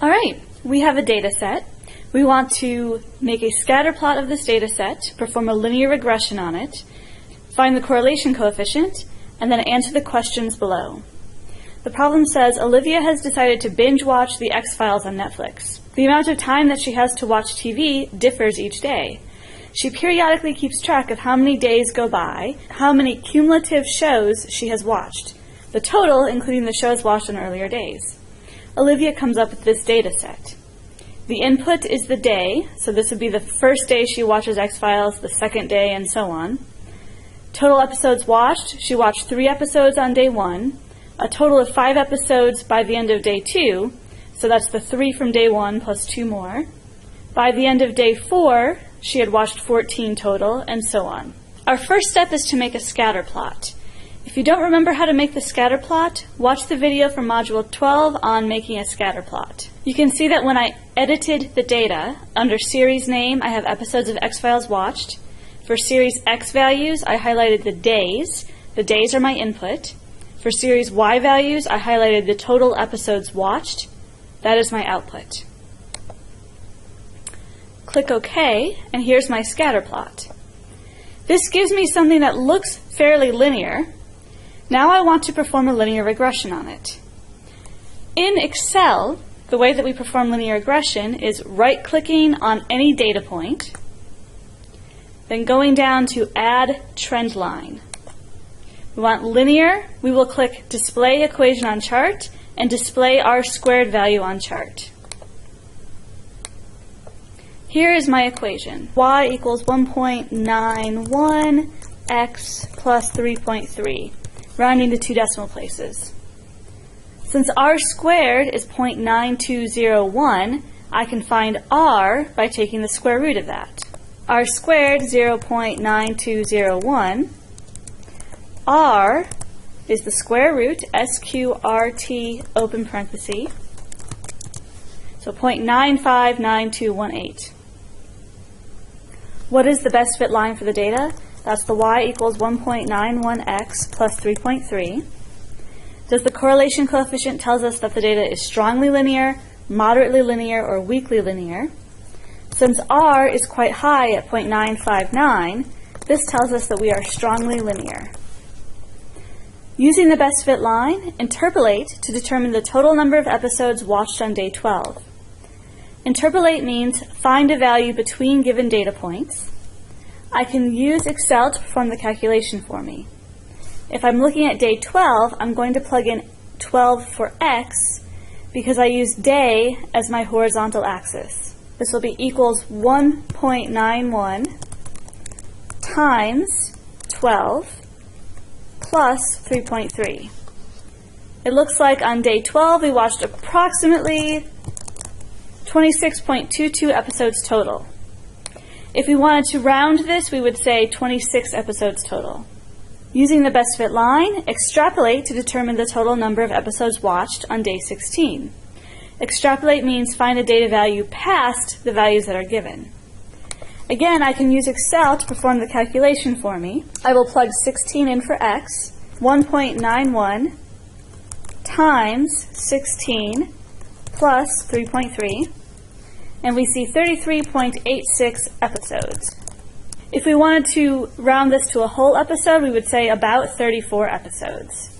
All right, we have a data set. We want to make a scatter plot of this data set, perform a linear regression on it, find the correlation coefficient, and then answer the questions below. The problem says Olivia has decided to binge watch the X-Files on Netflix. The amount of time that she has to watch TV differs each day. She periodically keeps track of how many days go by, how many cumulative shows she has watched, the total including the shows watched on earlier days. Olivia comes up with this data set. The input is the day, so this would be the first day she watches X-Files, the second day, and so on. Total episodes watched, she watched 3 episodes on day 1, a total of 5 episodes by the end of day 2, so that's the 3 from day 1 plus 2 more. By the end of day 4, she had watched 14 total, and so on. Our first step is to make a scatter plot. If you don't remember how to make the scatter plot, watch the video from Module 12 on making a scatter plot. You can see that when I edited the data, under series name I have episodes of X-Files watched. For series X values, I highlighted the days. The days are my input. For series Y values, I highlighted the total episodes watched. That is my output. Click OK, and here's my scatter plot. This gives me something that looks fairly linear. Now I want to perform a linear regression on it. In Excel, the way that we perform linear regression is right-clicking on any data point, then going down to Add Trend Line. We want linear, we will click Display Equation on Chart and Display R-squared value on chart. Here is my equation. Y equals 1.91 x plus 3.3, rounding to 2 decimal places. Since r squared is 0.9201, I can find r by taking the square root of that. R squared, 0.9201. R is the square root, SQRT, open parenthesis, so 0.959218. What is the best fit line for the data? That's the y equals 1.91x plus 3.3. Does the correlation coefficient tells us that the data is strongly linear, moderately linear, or weakly linear? Since r is quite high at 0.959, this tells us that we are strongly linear. Using the best fit line, interpolate to determine the total number of episodes watched on day 12. Interpolate means find a value between given data points. I can use Excel to perform the calculation for me. If I'm looking at day 12, I'm going to plug in 12 for x because I use day as my horizontal axis. This will be equals 1.91 times 12 plus 3.3. It looks like on day 12 we watched approximately 26.22 episodes total. If we wanted to round this, we would say 26 episodes total. Using the best fit line, extrapolate to determine the total number of episodes watched on day 16. Extrapolate means find a data value past the values that are given. Again, I can use Excel to perform the calculation for me. I will plug 16 in for x, 1.91 times 16 plus 3.3, and we see 33.86 episodes. If we wanted to round this to a whole episode, we would say about 34 episodes.